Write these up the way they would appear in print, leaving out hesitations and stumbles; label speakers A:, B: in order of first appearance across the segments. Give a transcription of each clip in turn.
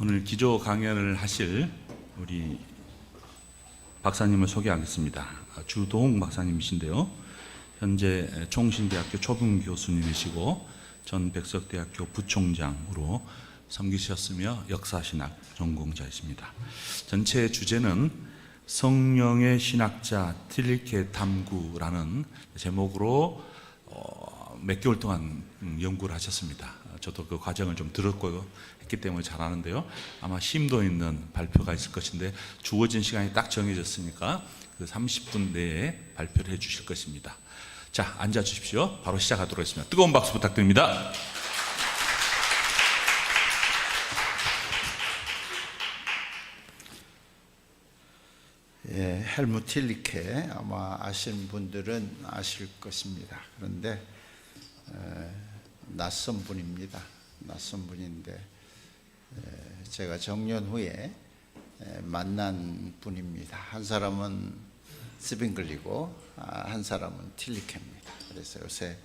A: 오늘 기조 강연을 하실 우리 박사님을 소개하겠습니다. 주동 박사님이신데요. 현재 총신대학교 초빙 교수님이시고 전 백석대학교 부총장으로 섬기셨으며 역사신학 전공자이십니다. 전체 주제는 성령의 신학자 틸리케 탐구라는 제목으로 몇 개월 동안 연구를 하셨습니다. 저도 그 과정을 좀 들었고 했기 때문에 잘 아는데요. 아마 심도 있는 발표가 있을 것인데 주어진 시간이 딱 정해졌으니까 그 30분 내에 발표를 해 주실 것입니다. 자, 앉아 주십시오. 바로 시작하도록 하겠습니다. 뜨거운 박수 부탁드립니다.
B: 예, 헬무트 틸리케 아마 아시는 분들은 아실 것입니다. 그런데 낯선 분입니다. 낯선 분인데 제가 정년 후에 만난 분입니다. 한 사람은 스빙글리고 한 사람은 틸리케입니다. 그래서 요새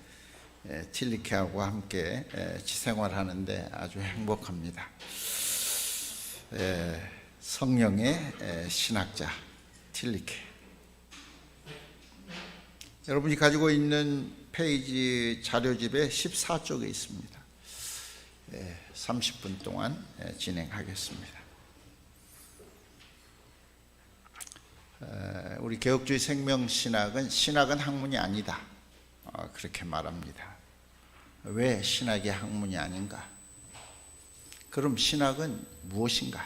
B: 틸리케하고 함께 지생활하는데 아주 행복합니다. 성령의 신학자 틸리케. 여러분이 가지고 있는 페이지 자료집에 14쪽에 있습니다. 30분 동안 진행하겠습니다. 우리 개혁주의 생명신학은 신학은 학문이 아니다, 그렇게 말합니다. 왜 신학이 학문이 아닌가? 그럼 신학은 무엇인가?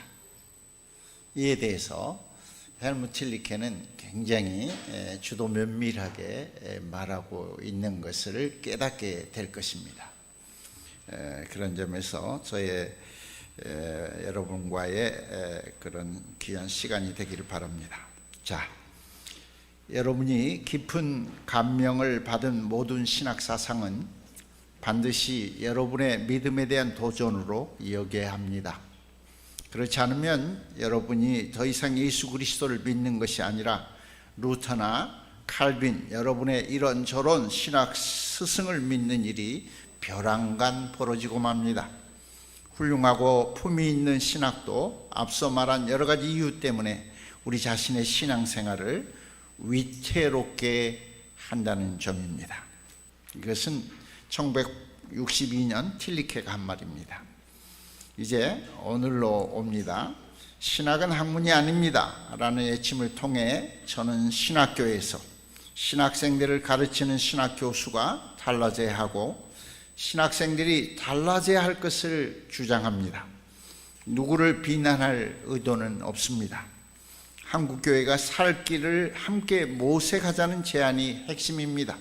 B: 이에 대해서 헬무트 틸리케는 굉장히 주도 면밀하게 말하고 있는 것을 깨닫게 될 것입니다. 그런 점에서 저의 여러분과의 그런 귀한 시간이 되기를 바랍니다. 자, 여러분이 깊은 감명을 받은 모든 신학 사상은 반드시 여러분의 믿음에 대한 도전으로 여겨야 합니다. 그렇지 않으면 여러분이 더 이상 예수 그리스도를 믿는 것이 아니라 루터나 칼빈, 여러분의 이런저런 신학 스승을 믿는 일이 벼랑간 벌어지고 맙니다. 훌륭하고 품위 있는 신학도 앞서 말한 여러 가지 이유 때문에 우리 자신의 신앙생활을 위태롭게 한다는 점입니다. 이것은 1962년 틸리케가 한 말입니다. 이제 오늘로 옵니다. 신학은 학문이 아닙니다 라는 외침을 통해 저는 신학교에서 신학생들을 가르치는 신학교수가 달라져야 하고 신학생들이 달라져야 할 것을 주장합니다. 누구를 비난할 의도는 없습니다. 한국교회가 살 길을 함께 모색하자는 제안이 핵심입니다.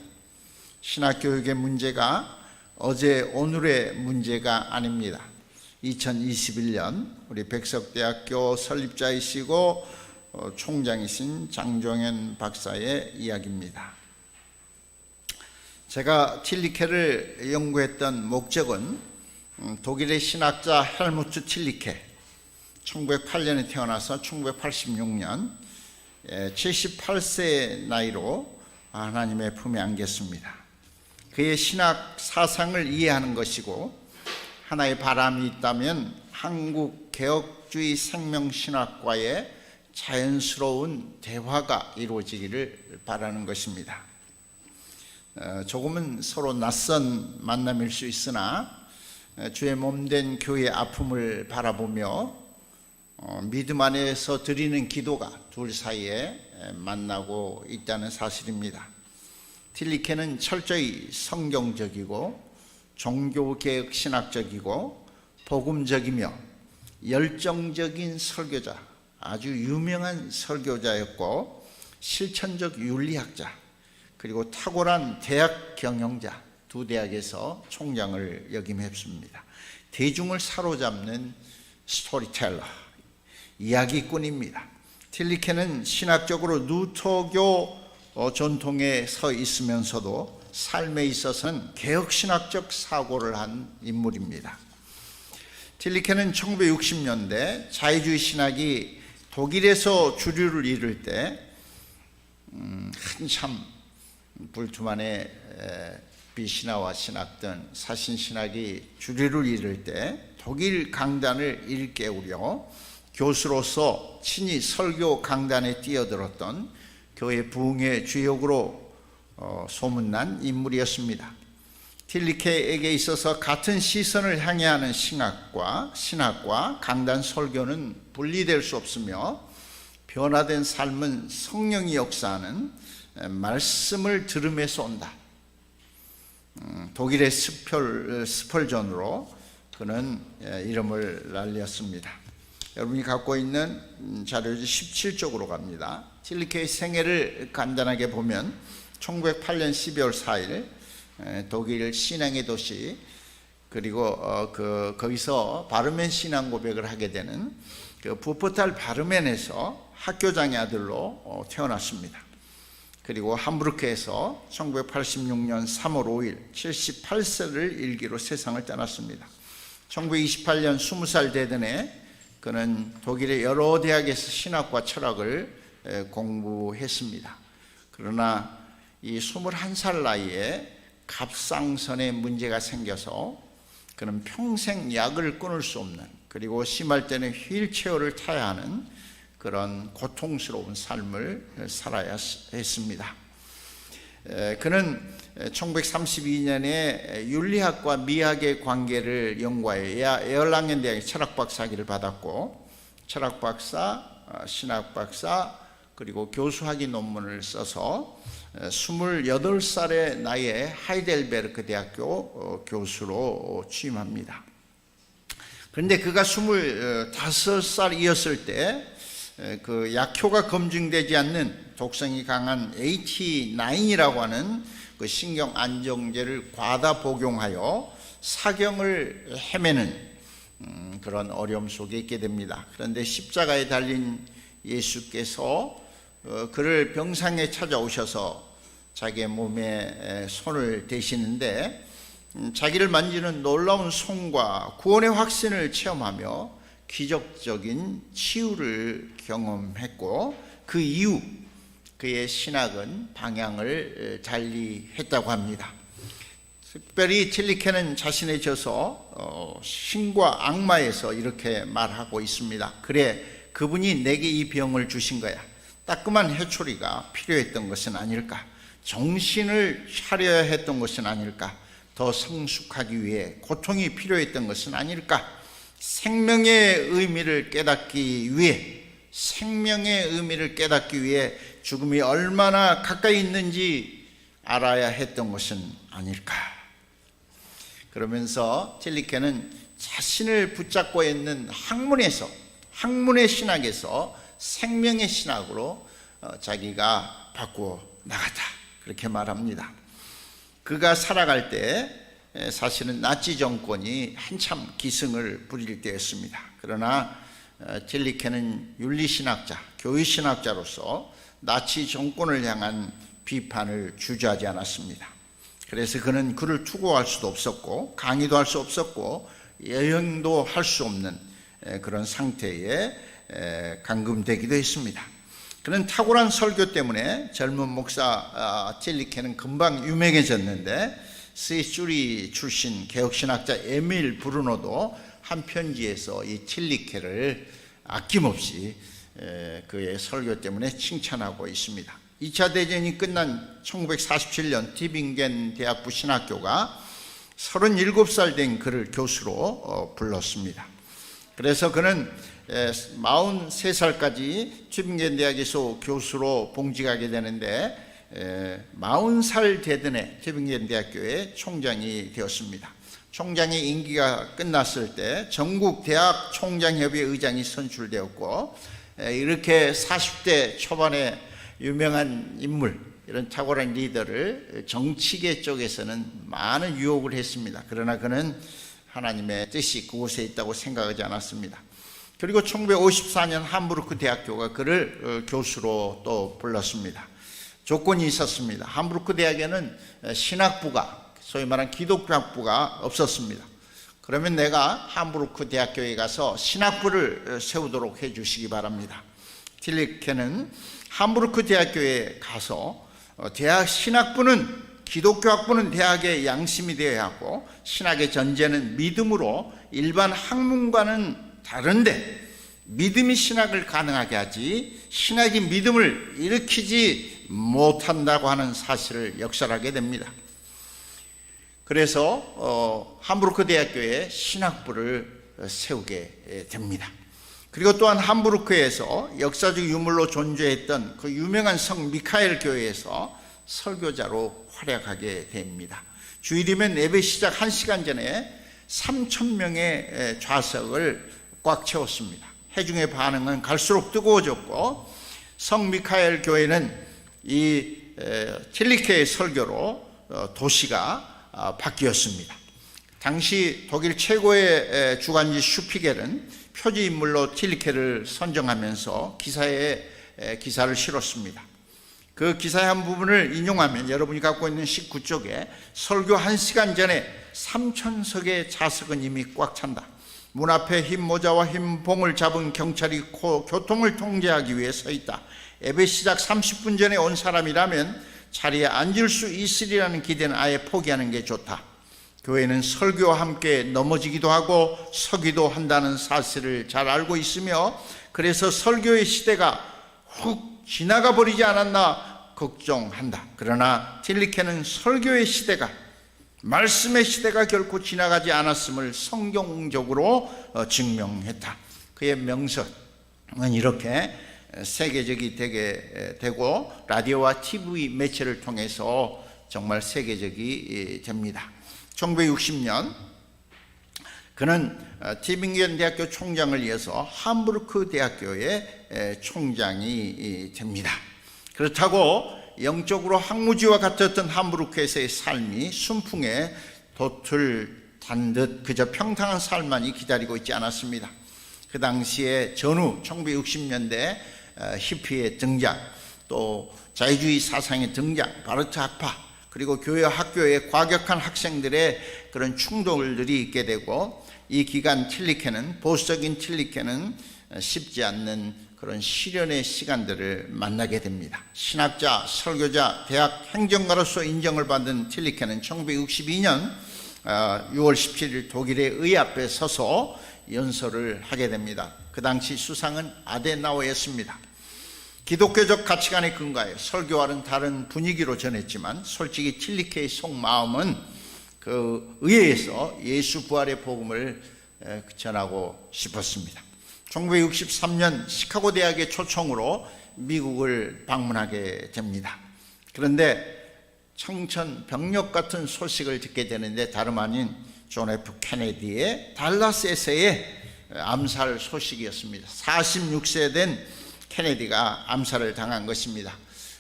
B: 신학교육의 문제가 어제 오늘의 문제가 아닙니다. 2021년 우리 백석대학교 설립자이시고 총장이신 장종현 박사의 이야기입니다. 제가 틸리케를 연구했던 목적은 독일의 신학자 헬무트 틸리케, 1908년에 태어나서 1986년 78세의 나이로 하나님의 품에 안겼습니다. 그의 신학 사상을 이해하는 것이고 하나의 바람이 있다면 한국 개혁주의 생명신학과의 자연스러운 대화가 이루어지기를 바라는 것입니다. 조금은 서로 낯선 만남일 수 있으나 주의 몸된 교회의 아픔을 바라보며 믿음 안에서 드리는 기도가 둘 사이에 만나고 있다는 사실입니다. 틸리케는 철저히 성경적이고 종교개혁 신학적이고 복음적이며 열정적인 설교자, 아주 유명한 설교자였고 실천적 윤리학자, 그리고 탁월한 대학 경영자, 두 대학에서 총장을 역임했습니다. 대중을 사로잡는 스토리텔러, 이야기꾼입니다. 틸리케는 신학적으로 루터교 전통에 서 있으면서도 삶에 있어서는 개혁신학적 사고를 한 인물입니다. 틸리케는 1960년대 자유주의 신학이 독일에서 주류를 이룰 때 한참 불투만의 비신화와 신학 등 사신신학이 주류를 이룰 때 독일 강단을 일깨우려 교수로서 친히 설교 강단에 뛰어들었던 교회 부흥의 주역으로 소문난 인물이었습니다. 틸리케에게 있어서 같은 시선을 향해 하는 신학과 강단 설교는 분리될 수 없으며, 변화된 삶은 성령이 역사하는 말씀을 들음에서 온다. 독일의 스펄전으로 그는 이름을 날렸습니다. 여러분이 갖고 있는 자료지 17쪽으로 갑니다. 틸리케의 생애를 간단하게 보면 1908년 12월 4일 독일 신앙의 도시, 그리고 거기서 바르멘 신앙 고백을 하게 되는 그 부포탈 바르멘에서 학교장의 아들로 태어났습니다. 그리고 함부르크에서 1986년 3월 5일 78세를 일기로 세상을 떠났습니다. 1928년 20살 되던 해 그는 독일의 여러 대학에서 신학과 철학을 공부했습니다. 그러나 이 21살 나이에 갑상선에 문제가 생겨서 그는 평생 약을 끊을 수 없는, 그리고 심할 때는 휠체어를 타야 하는 그런 고통스러운 삶을 살아야 했습니다. 그는 1932년에 윤리학과 미학의 관계를 연구하여 에얼랑겐 대학의 철학박사 학위를 받았고, 철학박사, 신학박사, 그리고 교수학위 논문을 써서 28살의 나이에 하이델베르크 대학교 교수로 취임합니다. 그런데 그가 25살이었을 때 그 약효가 검증되지 않는 독성이 강한 H9이라고 하는 그 신경 안정제를 과다 복용하여 사경을 헤매는 그런 어려움 속에 있게 됩니다. 그런데 십자가에 달린 예수께서 그를 병상에 찾아오셔서 자기의 몸에 손을 대시는데, 자기를 만지는 놀라운 손과 구원의 확신을 체험하며 기적적인 치유를 경험했고, 그 이후 그의 신학은 방향을 달리했다고 합니다. 특별히 틸리케는 자신의 저서 신과 악마에서 이렇게 말하고 있습니다. 그래, 그분이 내게 이 병을 주신 거야. 따끔한 해초리가 필요했던 것은 아닐까? 정신을 차려야 했던 것은 아닐까? 더 성숙하기 위해 고통이 필요했던 것은 아닐까? 생명의 의미를 깨닫기 위해 죽음이 얼마나 가까이 있는지 알아야 했던 것은 아닐까? 그러면서 틸리케는 자신을 붙잡고 있는 학문의 신학에서 생명의 신학으로 자기가 바꾸어 나갔다, 그렇게 말합니다. 그가 살아갈 때 사실은 나치 정권이 한참 기승을 부릴 때였습니다. 그러나 틸리케는 윤리신학자, 교회신학자로서 나치 정권을 향한 비판을 주저하지 않았습니다. 그래서 그는 글을 투고할 수도 없었고, 강의도 할 수 없었고, 여행도 할 수 없는 그런 상태에 감금되기도 했습니다. 그는 탁월한 설교 때문에 젊은 목사 틸리케는 금방 유명해졌는데, 스위스주리 출신 개혁신학자 에밀 브루노도 한 편지에서 이 틸리케를 아낌없이 그의 설교 때문에 칭찬하고 있습니다. 2차 대전이 끝난 1947년 티빙겐 대학부 신학교가 37살 된 그를 교수로 불렀습니다. 그래서 그는 43살까지 튜빙겐 대학에서 교수로 봉직하게 되는데, 40살 되던 해 튜빙겐 대학교의 총장이 되었습니다. 총장의 임기가 끝났을 때 전국 대학 총장협의 의장이 선출되었고, 이렇게 40대 초반에 유명한 인물, 이런 탁월한 리더를 정치계 쪽에서는 많은 유혹을 했습니다. 그러나 그는 하나님의 뜻이 그곳에 있다고 생각하지 않았습니다. 그리고 1954년 함부르크 대학교가 그를 교수로 또 불렀습니다. 조건이 있었습니다. 함부르크 대학에는 신학부가, 소위 말하는 기독교 학부가 없었습니다. 그러면 내가 함부르크 대학교에 가서 신학부를 세우도록 해 주시기 바랍니다. 틸리케는 함부르크 대학교에 가서 대학 신학부는 기독교 학부는 대학의 양심이 되어야 하고 신학의 전제는 믿음으로 일반 학문과는 다른데 믿음이 신학을 가능하게 하지 신학이 믿음을 일으키지 못한다고 하는 사실을 역설하게 됩니다. 그래서 함부르크 대학교에 신학부를 세우게 됩니다. 그리고 또한 함부르크에서 역사적 유물로 존재했던 그 유명한 성 미카엘 교회에서 설교자로 활약하게 됩니다. 주일이면 예배 시작 1시간 전에 3,000명의 좌석을 꽉 채웠습니다. 회중의 반응은 갈수록 뜨거워졌고 성 미카엘 교회는 이 틸리케의 설교로 도시가 바뀌었습니다. 당시 독일 최고의 주간지 슈피겔은 표지 인물로 틸리케를 선정하면서 기사를 실었습니다. 그 기사의 한 부분을 인용하면 여러분이 갖고 있는 19쪽에 설교 1시간 전에 3,000석의 좌석은 이미 꽉 찬다. 문 앞에 흰 모자와 흰 봉을 잡은 경찰이 교통을 통제하기 위해 서 있다. 예배 시작 30분 전에 온 사람이라면 자리에 앉을 수 있으리라는 기대는 아예 포기하는 게 좋다. 교회는 설교와 함께 넘어지기도 하고 서기도 한다는 사실을 잘 알고 있으며 그래서 설교의 시대가 훅 지나가 버리지 않았나 걱정한다. 그러나 틸리케는 설교의 시대가 말씀의 시대가 결코 지나가지 않았음을 성경적으로 증명했다. 그의 명설은 이렇게 세계적이 되게 되고 라디오와 TV 매체를 통해서 정말 세계적이 됩니다. 1960년 그는 티빙겐 대학교 총장을 이어서 함부르크 대학교의 총장이 됩니다. 그렇다고 영적으로 항무지와 같았던 함부르크에서의 삶이 순풍에 돛을 단 듯 그저 평탄한 삶만이 기다리고 있지 않았습니다. 그 당시에 전후 1960년대 히피의 등장, 또 자유주의 사상의 등장, 바르트 학파, 그리고 교회와 학교의 과격한 학생들의 그런 충돌들이 있게 되고 이 기간 보수적인 틸리케는 쉽지 않는 그런 시련의 시간들을 만나게 됩니다. 신학자, 설교자, 대학 행정가로서 인정을 받은 틸리케는 1962년 6월 17일 독일의 의 앞에 서서 연설을 하게 됩니다. 그 당시 수상은 아데나우어였습니다. 기독교적 가치관에 근거하여 설교와는 다른 분위기로 전했지만 솔직히 틸리케의 속마음은 그 의회에서 예수 부활의 복음을 전하고 싶었습니다. 1963년 시카고 대학의 초청으로 미국을 방문하게 됩니다. 그런데 청천벽력 같은 소식을 듣게 되는데 다름 아닌 존 F 케네디의 달라스에서의 암살 소식이었습니다. 46세 된 케네디가 암살을 당한 것입니다.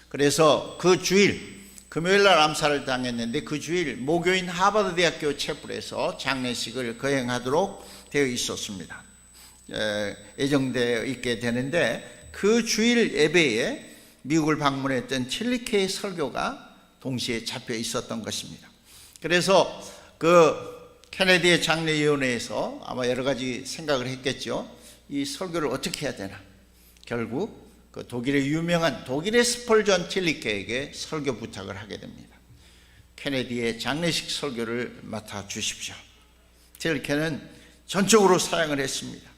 B: 그래서 그 주일 금요일 날 암살을 당했는데 그 주일 모교인 하버드 대학교 채플에서 장례식을 거행하도록 되어 있었습니다. 예정되어 있게 되는데 그 주일 예배에 미국을 방문했던 틸리케의 설교가 동시에 잡혀 있었던 것입니다. 그래서 그 케네디의 장례위원회에서 아마 여러 가지 생각을 했겠죠. 이 설교를 어떻게 해야 되나. 결국 그 독일의 유명한 독일의 스펄전 틸리케에게 설교 부탁을 하게 됩니다. 케네디의 장례식 설교를 맡아 주십시오. 틸리케는 전적으로 사양을 했습니다.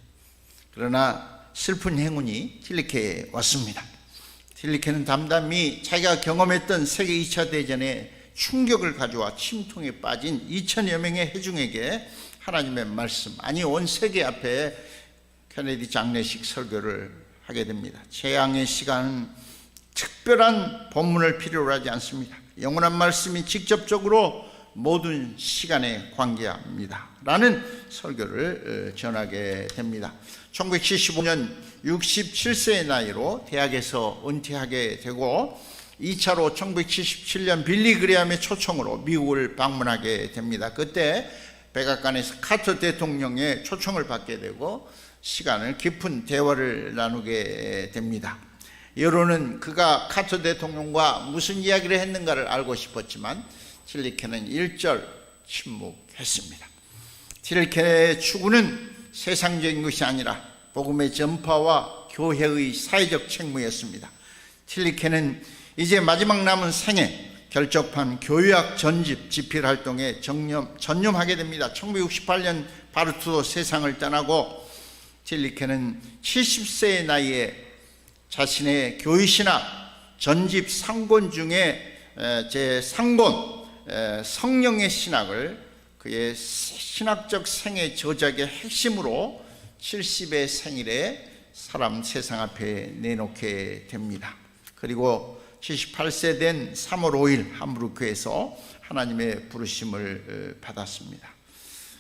B: 그러나 슬픈 행운이 틸리케에 왔습니다. 틸리케는 담담히 자기가 경험했던 세계 2차 대전의 충격을 가져와 침통에 빠진 2천여 명의 회중에게 하나님의 말씀, 아니 온 세계 앞에 케네디 장례식 설교를 하게 됩니다. 재앙의 시간은 특별한 본문을 필요로 하지 않습니다. 영원한 말씀이 직접적으로 모든 시간에 관계합니다. 라는 설교를 전하게 됩니다. 1975년 67세의 나이로 대학에서 은퇴하게 되고 2차로 1977년 빌리 그레함의 초청으로 미국을 방문하게 됩니다. 그때 백악관에서 카터 대통령의 초청을 받게 되고 시간을 깊은 대화를 나누게 됩니다. 여론은 그가 카터 대통령과 무슨 이야기를 했는가를 알고 싶었지만 틸리케는 일절 침묵했습니다. 틸리케의 추구는 세상적인 것이 아니라 복음의 전파와 교회의 사회적 책무였습니다. 틸리케는 이제 마지막 남은 생에 결접한 교회학 전집 집필 활동에 전념하게 됩니다. 1968년 바르투도 세상을 떠나고 틸리케는 70세의 나이에 자신의 교회신학 전집 3권 중에 제3권 성령의 신학을 그의 신학적 생애 저작의 핵심으로 70의 생일에 세상 앞에 내놓게 됩니다. 그리고 78세 된 3월 5일 함부르크에서 하나님의 부르심을 받았습니다.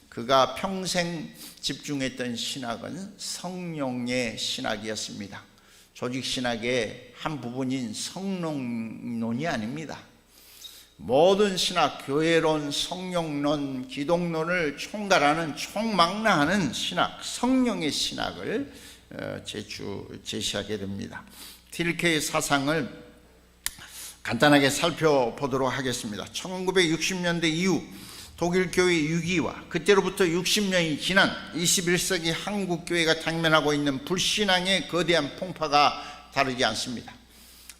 B: 그가 평생 집중했던 신학은 성령의 신학이었습니다. 조직신학의 한 부분인 성령론이 아닙니다. 모든 신학, 교회론, 성령론, 기독론을 총괄하는 총망라하는 신학, 성령의 신학을 제시하게 됩니다. 틸리케의 사상을 간단하게 살펴보도록 하겠습니다. 1960년대 이후 독일 교회 위기와 그때로부터 60년이 지난 21세기 한국 교회가 당면하고 있는 불신앙의 거대한 풍파가 다르지 않습니다.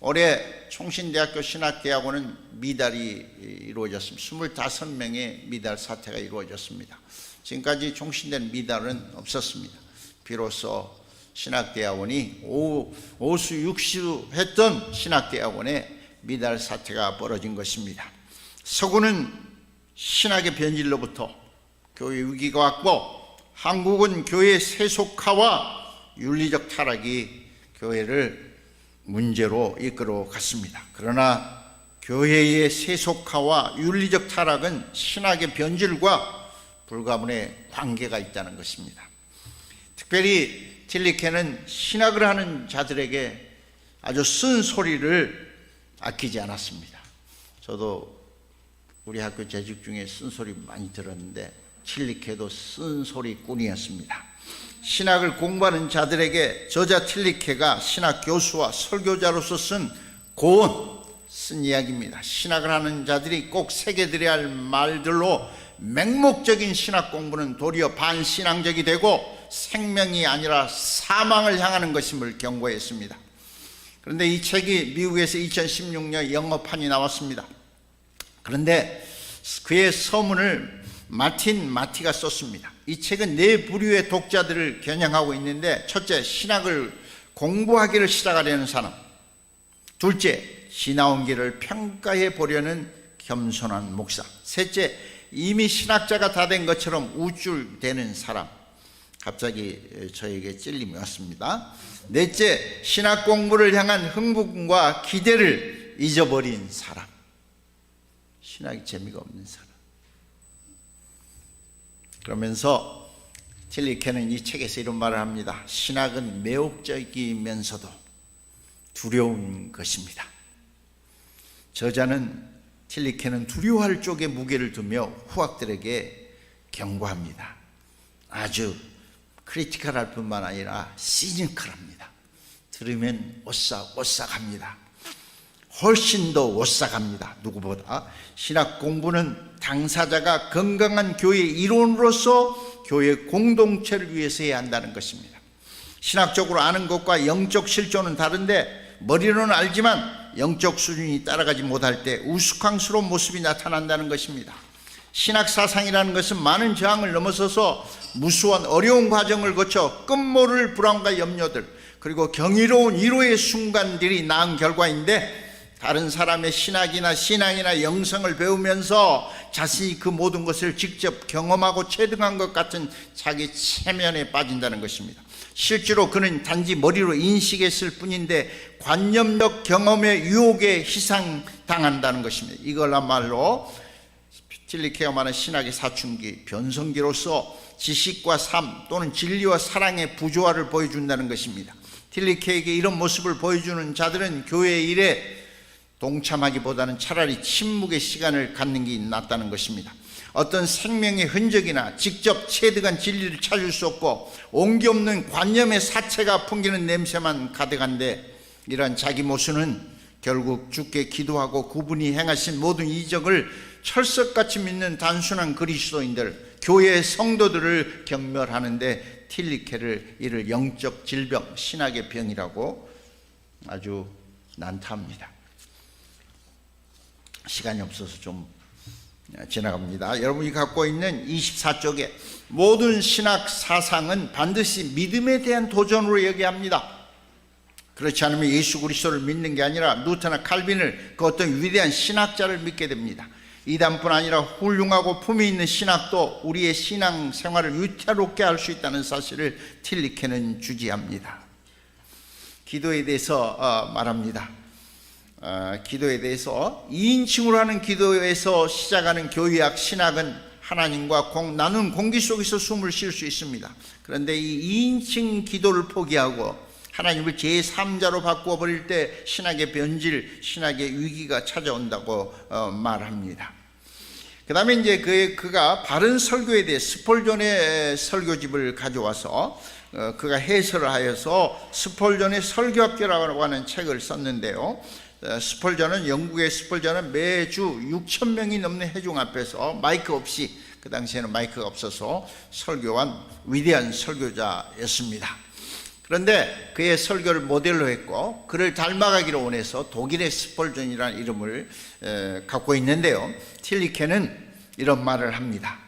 B: 올해 총신대학교 신학대학원은 미달이 이루어졌습니다. 25명의 미달 사태가 이루어졌습니다. 지금까지 총신대는 미달은 없었습니다. 비로소 신학대학원이 오수육수했던 신학대학원에 미달 사태가 벌어진 것입니다. 서구는 신학의 변질로부터 교회 위기가 왔고, 한국은 교회 세속화와 윤리적 타락이 교회를 문제로 이끌어 갔습니다. 그러나 교회의 세속화와 윤리적 타락은 신학의 변질과 불가분의 관계가 있다는 것입니다. 특별히 틸리케는 신학을 하는 자들에게 아주 쓴소리를 아끼지 않았습니다. 저도 우리 학교 재직 중에 쓴소리 많이 들었는데 틸리케도 쓴소리꾼이었습니다. 신학을 공부하는 자들에게 저자 틸리케가 신학 교수와 설교자로서 쓴 이야기입니다. 신학을 하는 자들이 꼭 새겨들여야 할 말들로 맹목적인 신학 공부는 도리어 반신앙적이 되고 생명이 아니라 사망을 향하는 것임을 경고했습니다. 그런데 이 책이 미국에서 2016년 영어판이 나왔습니다. 그런데 그의 서문을 마틴 마티가 썼습니다. 이 책은 네 부류의 독자들을 겨냥하고 있는데, 첫째, 신학을 공부하기를 시작하려는 사람; 둘째, 지나온 길을 평가해 보려는 겸손한 목사; 셋째, 이미 신학자가 다 된 것처럼 우쭐대는 사람. 갑자기 저에게 찔림이 왔습니다. 넷째, 신학 공부를 향한 흥분과 기대를 잊어버린 사람. 신학이 재미가 없는 사람. 그러면서 틸리케는 이 책에서 이런 말을 합니다. 신학은 매혹적이면서도 두려운 것입니다. 저자는 틸리케는 두려워할 쪽에 무게를 두며 후학들에게 경고합니다. 아주 크리티컬할 뿐만 아니라 시니컬합니다. 들으면 오싹오싹합니다. 훨씬 더 오싹합니다. 누구보다. 신학 공부는 당사자가 건강한 교회 이론으로서 교회 공동체를 위해서 해야 한다는 것입니다. 신학적으로 아는 것과 영적 실존은 다른데, 머리로는 알지만 영적 수준이 따라가지 못할 때 우스꽝스러운 모습이 나타난다는 것입니다. 신학 사상이라는 것은 많은 저항을 넘어서서 무수한 어려운 과정을 거쳐 끝모를 불안과 염려들, 그리고 경이로운 위로의 순간들이 낳은 결과인데, 다른 사람의 신학이나 신앙이나 영성을 배우면서 자신이 그 모든 것을 직접 경험하고 체득한 것 같은 자기 체면에 빠진다는 것입니다. 실제로 그는 단지 머리로 인식했을 뿐인데 관념적 경험의 유혹에 희생당한다는 것입니다. 이걸야말로 틸리케가 말하는 신학의 사춘기, 변성기로서 지식과 삶 또는 진리와 사랑의 부조화를 보여준다는 것입니다. 틸리케에게 이런 모습을 보여주는 자들은 교회의 일에 동참하기보다는 차라리 침묵의 시간을 갖는 게 낫다는 것입니다. 어떤 생명의 흔적이나 직접 체득한 진리를 찾을 수 없고 온기 없는 관념의 사체가 풍기는 냄새만 가득한데, 이러한 자기 모순은 결국 주께 기도하고 그분이 행하신 모든 이적을 철석같이 믿는 단순한 그리스도인들, 교회의 성도들을 경멸하는데 틸리케를 이를 영적 질병, 신학의 병이라고 아주 난타합니다. 시간이 없어서 좀 지나갑니다. 여러분이 갖고 있는 24쪽에 모든 신학 사상은 반드시 믿음에 대한 도전으로 얘기합니다. 그렇지 않으면 예수 그리스도를 믿는 게 아니라 루터나 칼빈을 그 어떤 위대한 신학자를 믿게 됩니다. 이단뿐 아니라 훌륭하고 품위 있는 신학도 우리의 신앙 생활을 위태롭게 할 수 있다는 사실을 틸리케는 주지합니다. 기도에 대해서 말합니다. 기도에 대해서 2인칭으로 하는 기도에서 시작하는 교의학 신학은 하나님과 나눈 공기 속에서 숨을 쉴 수 있습니다. 그런데 이 2인칭 기도를 포기하고 하나님을 제3자로 바꾸어 버릴 때 신학의 변질, 신학의 위기가 찾아온다고 말합니다. 그 다음에 이제 그가 바른 설교에 대해 스폴전의 설교집을 가져와서 그가 해설을 하여서 스폴전의 설교학교라고 하는 책을 썼는데요. 스폴전은 영국의 스폴전은 매주 6,000명이 넘는 회중 앞에서 마이크 없이, 그 당시에는 마이크가 없어서 설교한 위대한 설교자였습니다. 그런데 그의 설교를 모델로 했고 그를 닮아가기를 원해서 독일의 스폴전이라는 이름을 갖고 있는데요. 틸리케는 이런 말을 합니다.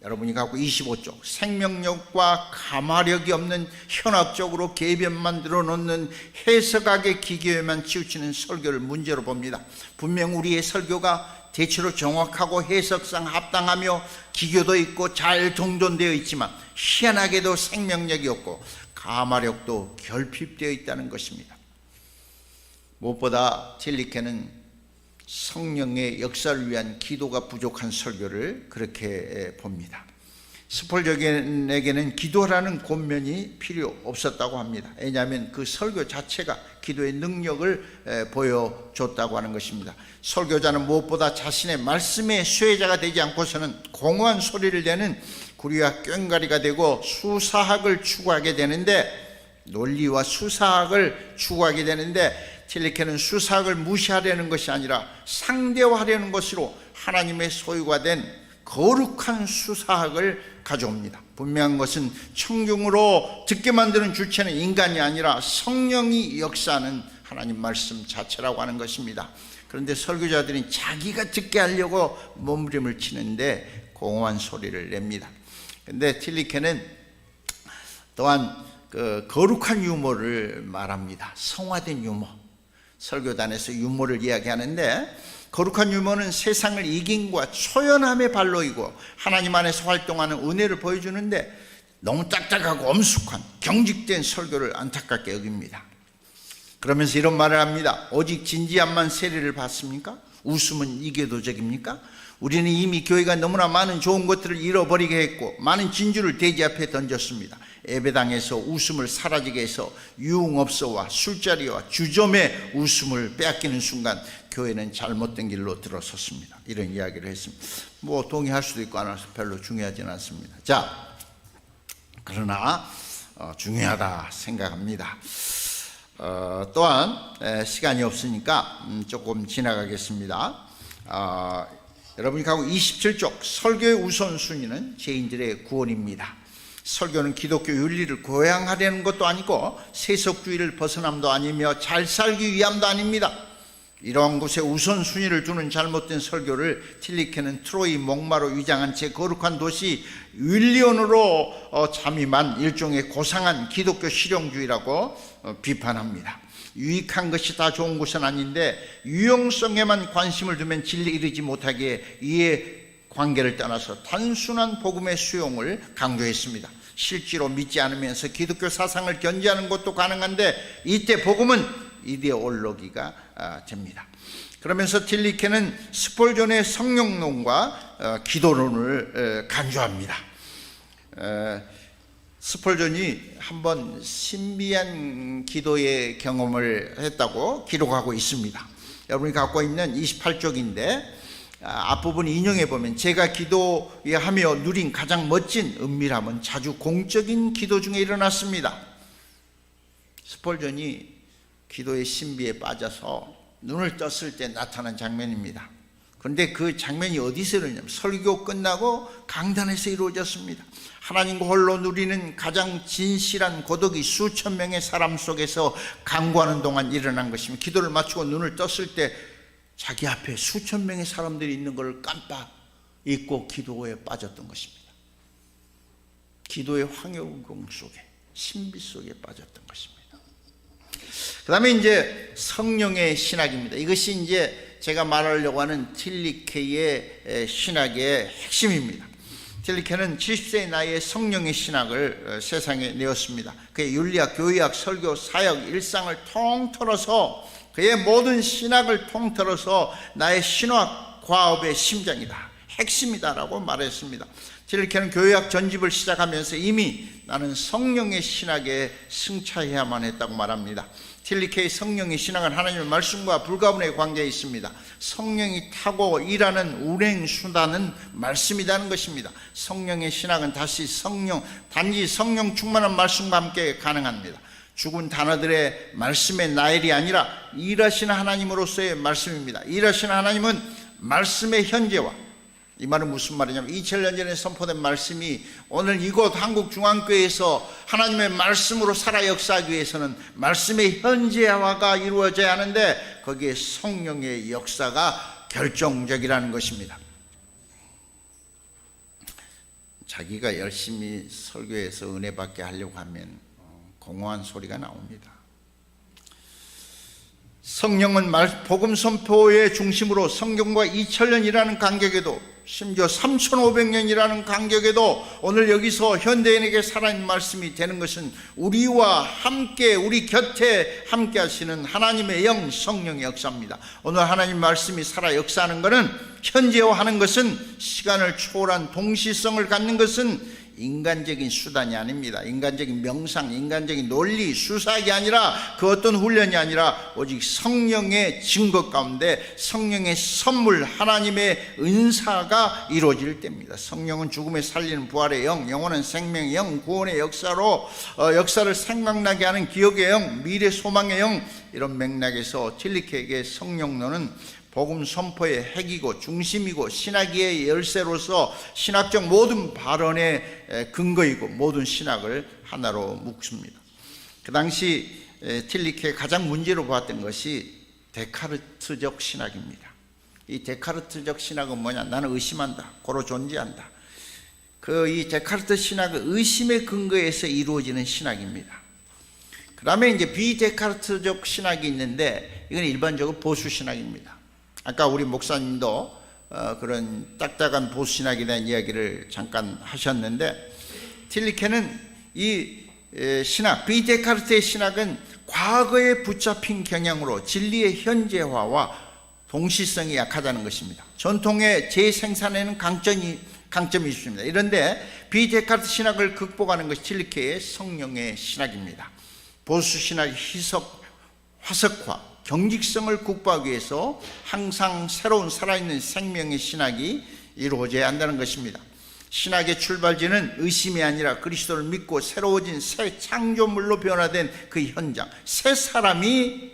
B: 여러분이 갖고 25쪽, 생명력과 감화력이 없는 현학적으로 개변만 들어놓는 해석학의 기교에만 치우치는 설교를 문제로 봅니다. 분명 우리의 설교가 대체로 정확하고 해석상 합당하며 기교도 있고 잘 정돈되어 있지만 희한하게도 생명력이 없고 감화력도 결핍되어 있다는 것입니다. 무엇보다 틸리케는 성령의 역사를 위한 기도가 부족한 설교를 그렇게 봅니다. 스폴전에게는 기도라는 권면이 필요 없었다고 합니다. 왜냐하면 그 설교 자체가 기도의 능력을 보여줬다고 하는 것입니다. 설교자는 무엇보다 자신의 말씀의 수혜자가 되지 않고서는 공허한 소리를 내는 구리와 꽹과리가 되고 수사학을 추구하게 되는데, 논리와 수사학을 추구하게 되는데, 틸리케는 수사학을 무시하려는 것이 아니라 상대화하려는 것으로 하나님의 소유가 된 거룩한 수사학을 가져옵니다. 분명한 것은 청중으로 듣게 만드는 주체는 인간이 아니라 성령이 역사하는 하나님 말씀 자체라고 하는 것입니다. 그런데 설교자들이 자기가 듣게 하려고 몸부림을 치는데 공허한 소리를 냅니다. 그런데 틸리케는 또한 그 거룩한 유머를 말합니다. 성화된 유머. 설교단에서 유머를 이야기하는데, 거룩한 유머는 세상을 이김과 초연함의 발로이고 하나님 안에서 활동하는 은혜를 보여주는데, 너무 딱딱하고 엄숙한 경직된 설교를 안타깝게 여깁니다. 그러면서 이런 말을 합니다. 오직 진지함만 세례를 받습니까? 웃음은 이교도적입니까? 우리는 이미 교회가 너무나 많은 좋은 것들을 잃어버리게 했고 많은 진주를 돼지 앞에 던졌습니다. 예배당에서 웃음을 사라지게 해서 유흥업소와 술자리와 주점의 웃음을 빼앗기는 순간 교회는 잘못된 길로 들어섰습니다. 이런 이야기를 했습니다. 뭐 동의할 수도 있고 안 할 수도 별로 중요하지는 않습니다. 자, 그러나 중요하다 생각합니다. 또한 시간이 없으니까 조금 지나가겠습니다. 여러분이 가고 27쪽, 설교의 우선순위는 죄인들의 구원입니다. 설교는 기독교 윤리를 고양하려는 것도 아니고 세속주의를 벗어남도 아니며 잘 살기 위함도 아닙니다. 이러한 곳에 우선순위를 두는 잘못된 설교를 틸리케는 트로이 목마로 위장한 채 거룩한 도시 윌리온으로 잠입한 일종의 고상한 기독교 실용주의라고 비판합니다. 유익한 것이 다 좋은 것은 아닌데 유용성에만 관심을 두면 진리에 이르지 못하기에 이에 관계를 떠나서 단순한 복음의 수용을 강조했습니다. 실제로 믿지 않으면서 기독교 사상을 견지하는 것도 가능한데 이때 복음은 이데올로기가 됩니다. 그러면서 틸리케는 스폴전의 성령론과 기도론을 간주합니다. 스폴전이 한번 신비한 기도의 경험을 했다고 기록하고 있습니다. 여러분이 갖고 있는 28쪽인데 앞부분 인용해 보면, 제가 기도하며 누린 가장 멋진 은밀함은 자주 공적인 기도 중에 일어났습니다. 스폴전이 기도의 신비에 빠져서 눈을 떴을 때 나타난 장면입니다. 그런데 그 장면이 어디서 일어나냐면 설교 끝나고 강단에서 이루어졌습니다. 하나님과 홀로 누리는 가장 진실한 고독이 수천 명의 사람 속에서 강구하는 동안 일어난 것입니다. 기도를 마치고 눈을 떴을 때 자기 앞에 수천 명의 사람들이 있는 걸 깜빡 잊고 기도에 빠졌던 것입니다. 기도의 황홀공 속에, 신비 속에 빠졌던 것입니다. 그 다음에 이제 성령의 신학입니다. 이것이 이제 제가 말하려고 하는 틸리케의 신학의 핵심입니다. 틸리케는 70세의 나이에 성령의 신학을 세상에 내었습니다. 그의 윤리학, 교의학, 설교, 사역, 일상을 통틀어서 그의 모든 신학을 통틀어서 나의 신학 과업의 심장이다, 핵심이다라고 말했습니다. 틸리케는 교회학 전집을 시작하면서 이미 나는 성령의 신학에 승차해야만 했다고 말합니다. 틸리케의 성령의 신학은 하나님의 말씀과 불가분의 관계에 있습니다. 성령이 타고 일하는 운행 수단은 말씀이라는 것입니다. 성령의 신학은 단지 성령 충만한 말씀과 함께 가능합니다. 죽은 단어들의 말씀의 나일이 아니라 일하시는 하나님으로서의 말씀입니다. 일하시는 하나님은 말씀의 현재와, 이 말은 무슨 말이냐면 2000년 전에 선포된 말씀이 오늘 이곳 한국중앙교회에서 하나님의 말씀으로 살아 역사하기 위해서는 말씀의 현재화가 이루어져야 하는데 거기에 성령의 역사가 결정적이라는 것입니다. 자기가 열심히 설교해서 은혜 받게 하려고 하면 공허한 소리가 나옵니다. 성령은 복음 선포의 중심으로 성경과 2000년이라는 간격에도, 심지어 3500년이라는 간격에도 오늘 여기서 현대인에게 살아있는 말씀이 되는 것은 우리와 함께, 우리 곁에 함께 하시는 하나님의 영, 성령의 역사입니다. 오늘 하나님 말씀이 살아 역사하는 것은, 현재화하는 것은, 시간을 초월한 동시성을 갖는 것은 인간적인 수단이 아닙니다. 인간적인 명상, 인간적인 논리, 수사학이 아니라, 그 어떤 훈련이 아니라 오직 성령의 증거 가운데 성령의 선물, 하나님의 은사가 이루어질 때입니다. 성령은 죽음에 살리는 부활의 영, 영혼은 생명의 영, 구원의 역사로 역사를 생각나게 하는 기억의 영, 미래 소망의 영, 이런 맥락에서 틸리케에게 성령론은 복음 선포의 핵이고 중심이고 신학의 열쇠로서 신학적 모든 발언의 근거이고 모든 신학을 하나로 묶습니다. 그 당시 틸리케 가장 문제로 보았던 것이 데카르트적 신학입니다. 이 데카르트적 신학은 뭐냐? 나는 의심한다, 고로 존재한다. 이 데카르트 신학은 의심의 근거에서 이루어지는 신학입니다. 그 다음에 이제 비데카르트적 신학이 있는데 이건 일반적으로 보수 신학입니다. 아까 우리 목사님도 그런 딱딱한 보수신학에 대한 이야기를 잠깐 하셨는데, 틸리케는 이 신학, 비데카르트의 신학은 과거에 붙잡힌 경향으로 진리의 현재화와 동시성이 약하다는 것입니다. 전통의 재생산에는 강점이 있습니다. 그런데 비데카르트 신학을 극복하는 것이 틸리케의 성령의 신학입니다. 보수 신학의 희석, 화석화, 경직성을 극복하기 위해서 항상 새로운 살아있는 생명의 신학이 이루어져야 한다는 것입니다. 신학의 출발지는 의심이 아니라 그리스도를 믿고 새로워진 새 창조물로 변화된 그 현장, 새 사람이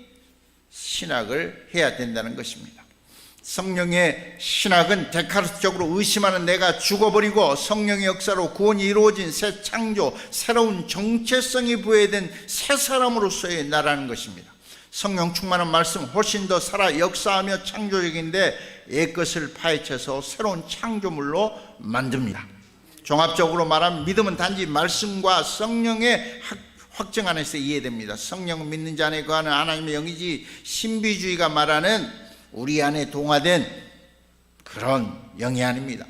B: 신학을 해야 된다는 것입니다. 성령의 신학은 데카르트적으로 의심하는 내가 죽어버리고 성령의 역사로 구원이 이루어진 새 창조, 새로운 정체성이 부여된 새 사람으로서의 나라는 것입니다. 성령 충만한 말씀 훨씬 더 살아 역사하며 창조적인데 옛것을 파헤쳐서 새로운 창조물로 만듭니다. 종합적으로 말하면 믿음은 단지 말씀과 성령의 확정 안에서 이해됩니다. 성령은 믿는 자 안에 거하는 하나님의 영이지 신비주의가 말하는 우리 안에 동화된 그런 영이 아닙니다.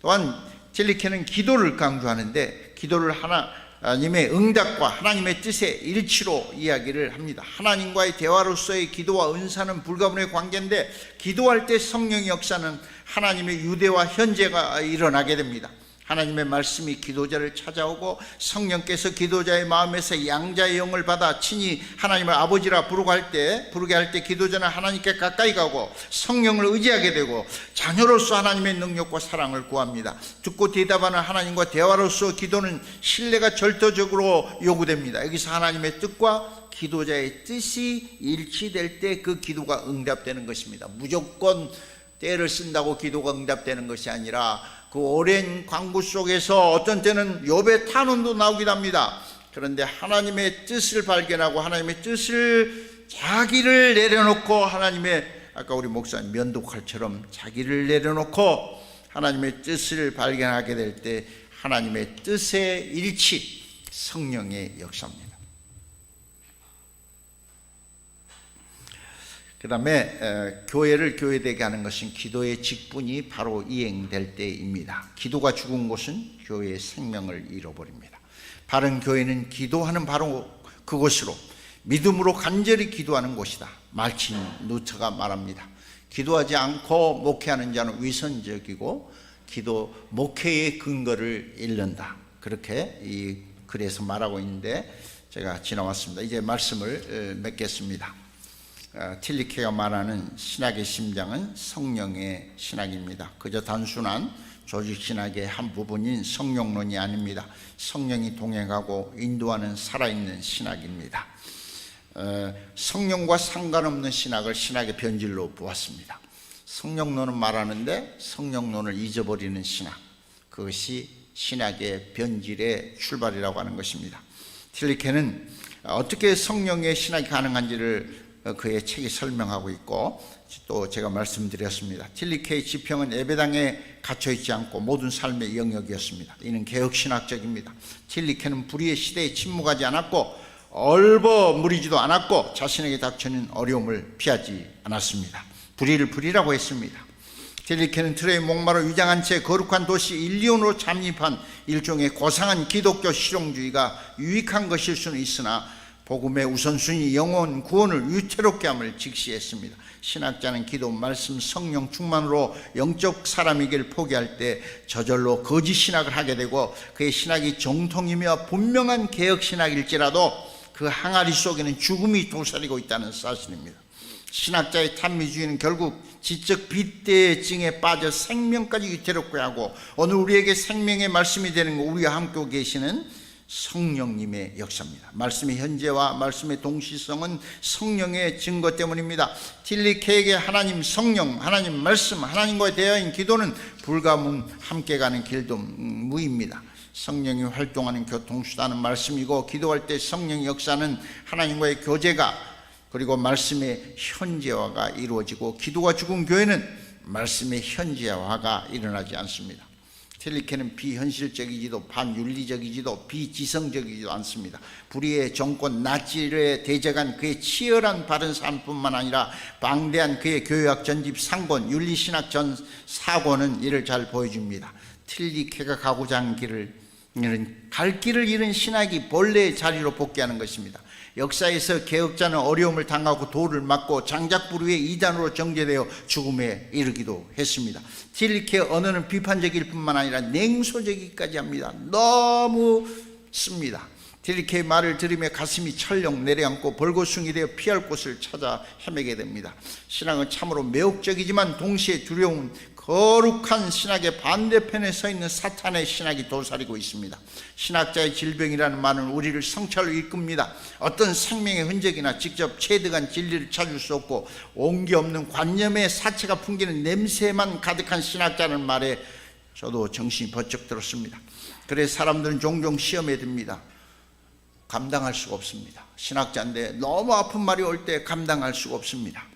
B: 또한 틸리케는 기도를 강조하는데 기도를 하나님의 응답과 하나님의 뜻의 일치로 이야기를 합니다. 하나님과의 대화로서의 기도와 은사는 불가분의 관계인데 기도할 때 성령의 역사는 하나님의 유대와 현재가 일어나게 됩니다. 하나님의 말씀이 기도자를 찾아오고 성령께서 기도자의 마음에서 양자의 영을 받아 친히 하나님을 아버지라 부르게 할 때 기도자는 하나님께 가까이 가고 성령을 의지하게 되고 자녀로서 하나님의 능력과 사랑을 구합니다. 듣고 대답하는 하나님과 대화로서 기도는 신뢰가 절대적으로 요구됩니다. 여기서 하나님의 뜻과 기도자의 뜻이 일치될 때 그 기도가 응답되는 것입니다. 무조건 때를 쓴다고 기도가 응답되는 것이 아니라 그 오랜 광부 속에서 어떤 때는 욥의 탄원도 나오기도 합니다. 그런데 하나님의 뜻을 발견하고 하나님의 뜻을 자기를 내려놓고 하나님의 아까 우리 목사님 면도칼처럼 자기를 내려놓고 하나님의 뜻을 발견하게 될 때 하나님의 뜻의 일치, 성령의 역사입니다. 그 다음에 교회를 교회되게 하는 것은 기도의 직분이 바로 이행될 때입니다. 기도가 죽은 곳은 교회의 생명을 잃어버립니다. 바른 교회는 기도하는 바로 그곳으로 믿음으로 간절히 기도하는 곳이다. 말친 루터가 말합니다. 기도하지 않고 목회하는 자는 위선적이고 기도 목회의 근거를 잃는다. 그렇게 이 글에서 말하고 있는데 제가 지나왔습니다. 이제 말씀을 맺겠습니다. 틸리케가 말하는 신학의 심장은 성령의 신학입니다. 그저 단순한 조직신학의 한 부분인 성령론이 아닙니다. 성령이 동행하고 인도하는 살아있는 신학입니다. 성령과 상관없는 신학을 신학의 변질로 보았습니다. 성령론은 말하는데 성령론을 잊어버리는 신학, 그것이 신학의 변질의 출발이라고 하는 것입니다. 틸리케는 어떻게 성령의 신학이 가능한지를 그의 책이 설명하고 있고 또 제가 말씀드렸습니다. 틸리케의 지평은 예배당에 갇혀있지 않고 모든 삶의 영역이었습니다. 이는 개혁신학적입니다. 틸리케는 불의의 시대에 침묵하지 않았고 얼버무리지도 않았고 자신에게 닥치는 어려움을 피하지 않았습니다. 불의를 불의라고 했습니다. 틸리케는 틀의 목마로 위장한 채 거룩한 도시 일리온으로 잠입한 일종의 고상한 기독교 실용주의가 유익한 것일 수는 있으나 복음의 우선순위 영혼 구원을 위태롭게 함을 직시했습니다. 신학자는 기도, 말씀, 성령 충만으로 영적 사람이길 포기할 때 저절로 거짓 신학을 하게 되고 그의 신학이 정통이며 분명한 개혁 신학일지라도 그 항아리 속에는 죽음이 도사리고 있다는 사실입니다. 신학자의 탐미주의는 결국 지적 빗대의 증에 빠져 생명까지 위태롭게 하고 오늘 우리에게 생명의 말씀이 되는 거 우리와 함께 계시는 성령님의 역사입니다. 말씀의 현재와 말씀의 동시성은 성령의 증거 때문입니다. 틸리케에게 하나님 성령, 하나님 말씀, 하나님과 대화인 기도는 불가문 함께 가는 길도 무입니다. 성령이 활동하는 교통수단은 말씀이고 기도할 때 성령의 역사는 하나님과의 교제가 그리고 말씀의 현재화가 이루어지고 기도가 죽은 교회는 말씀의 현재화가 일어나지 않습니다. 틸리케는 비현실적이지도 반윤리적이지도 비지성적이지도 않습니다. 불의의 정권 나치를 대적한 그의 치열한 바른 삶뿐만 아니라 방대한 그의 교회학 전집 상권 윤리신학 전 사고는 이를 잘 보여줍니다. 틸리케가 가고자 한 갈 길을 잃은 신학이 본래의 자리로 복귀하는 것입니다. 역사에서 개혁자는 어려움을 당하고 돌을 맞고 장작부류의 이단으로 정죄되어 죽음에 이르기도 했습니다. 틸리케 언어는 비판적일 뿐만 아니라 냉소적이기까지 합니다. 너무 씁니다. 틸리케의 말을 들으며 가슴이 철렁 내려앉고 벌거숭이 되어 피할 곳을 찾아 헤매게 됩니다. 신학은 참으로 매혹적이지만 동시에 두려운 거룩한 신학의 반대편에 서 있는 사탄의 신학이 도사리고 있습니다. 신학자의 질병이라는 말은 우리를 성찰로 이끕니다. 어떤 생명의 흔적이나 직접 체득한 진리를 찾을 수 없고 온기 없는 관념의 사체가 풍기는 냄새만 가득한 신학자는 말에 저도 정신이 번쩍 들었습니다. 그래서 사람들은 종종 시험에 듭니다. 감당할 수가 없습니다. 신학자인데 너무 아픈 말이 올 때 감당할 수가 없습니다.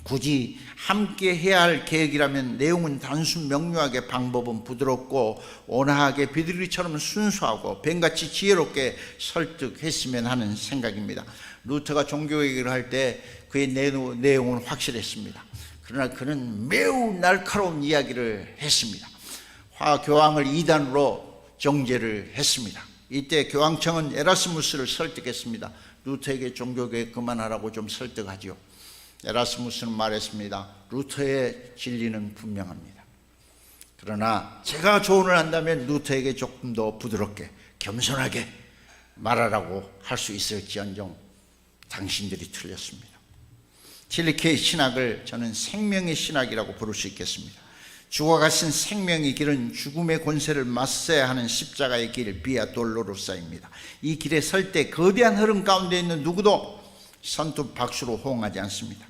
B: 굳이 함께 해야 할 계획이라면 내용은 단순 명료하게 방법은 부드럽고 온화하게 비둘기처럼 순수하고 뱀같이 지혜롭게 설득했으면 하는 생각입니다. 루터가 종교 얘기를 할 때 그의 내용은 확실했습니다. 그러나 그는 매우 날카로운 이야기를 했습니다. 교황을 이단으로 정죄를 했습니다. 이때 교황청은 에라스무스를 설득했습니다. 루터에게 종교개혁 그만하라고 좀 설득하지요. 에라스무스는 말했습니다. 루터의 진리는 분명합니다. 그러나 제가 조언을 한다면 루터에게 조금 더 부드럽게 겸손하게 말하라고 할 수 있을지언정 당신들이 틀렸습니다. 틸리케의 신학을 저는 생명의 신학이라고 부를 수 있겠습니다. 죽어가신 생명의 길은 죽음의 권세를 맞서야 하는 십자가의 길 비아 돌로로사입니다. 이 길에 설 때 거대한 흐름 가운데 있는 누구도 선투 박수로 호응하지 않습니다.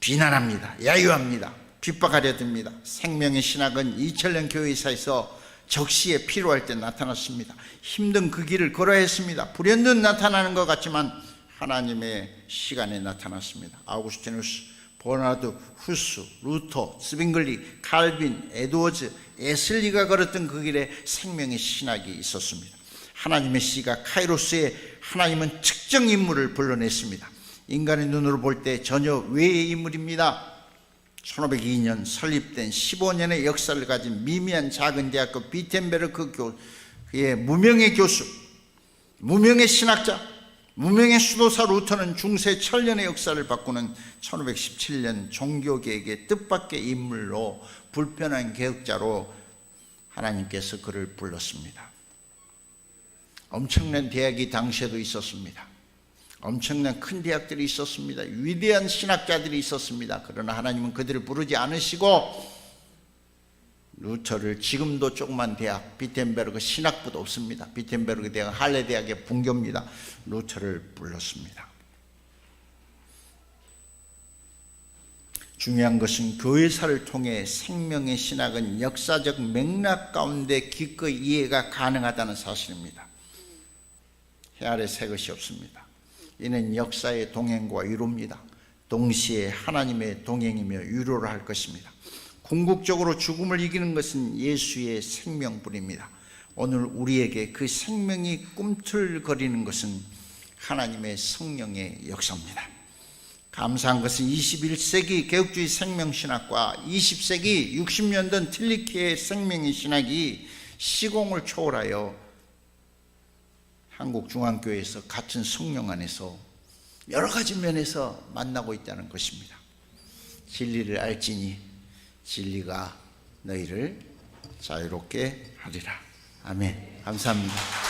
B: 비난합니다. 야유합니다. 핍박하려 듭니다. 생명의 신학은 2000년 교회사에서 적시에 필요할 때 나타났습니다. 힘든 그 길을 걸어야 했습니다. 불현듯 나타나는 것 같지만 하나님의 시간에 나타났습니다. 아우구스티누스, 버나드, 후스, 루터, 스빙글리, 칼빈, 에드워즈, 에슬리가 걸었던 그 길에 생명의 신학이 있었습니다. 하나님의 씨가 카이로스에 하나님은 특정 인물을 불러냈습니다. 인간의 눈으로 볼 때 전혀 외의 인물입니다. 1502년 설립된 15년의 역사를 가진 미미한 작은 대학교 비텐베르크 그의 무명의 교수, 무명의 신학자, 무명의 수도사 루터는 중세 천년의 역사를 바꾸는 1517년 종교개혁의 뜻밖의 인물로 불편한 개혁자로 하나님께서 그를 불렀습니다. 엄청난 대학이 당시에도 있었습니다. 엄청난 큰 대학들이 있었습니다. 위대한 신학자들이 있었습니다. 그러나 하나님은 그들을 부르지 않으시고 루터를, 지금도 조그만 대학 비텐베르크 신학부도 없습니다. 비텐베르크 대학 할레 대학의 분교입니다. 루터를 불렀습니다. 중요한 것은 교회사를 통해 생명의 신학은 역사적 맥락 가운데 기꺼이 이해가 가능하다는 사실입니다. 해 아래 새 것이 없습니다. 이는 역사의 동행과 위로입니다. 동시에 하나님의 동행이며 위로를 할 것입니다. 궁극적으로 죽음을 이기는 것은 예수의 생명뿐입니다. 오늘 우리에게 그 생명이 꿈틀거리는 것은 하나님의 성령의 역사입니다. 감사한 것은 21세기 개혁주의 생명신학과 20세기 60년 전 틸리케의 생명의 신학이 시공을 초월하여 한국중앙교회에서 같은 성령 안에서 여러 가지 면에서 만나고 있다는 것입니다. 진리를 알지니 진리가 너희를 자유롭게 하리라. 아멘. 감사합니다.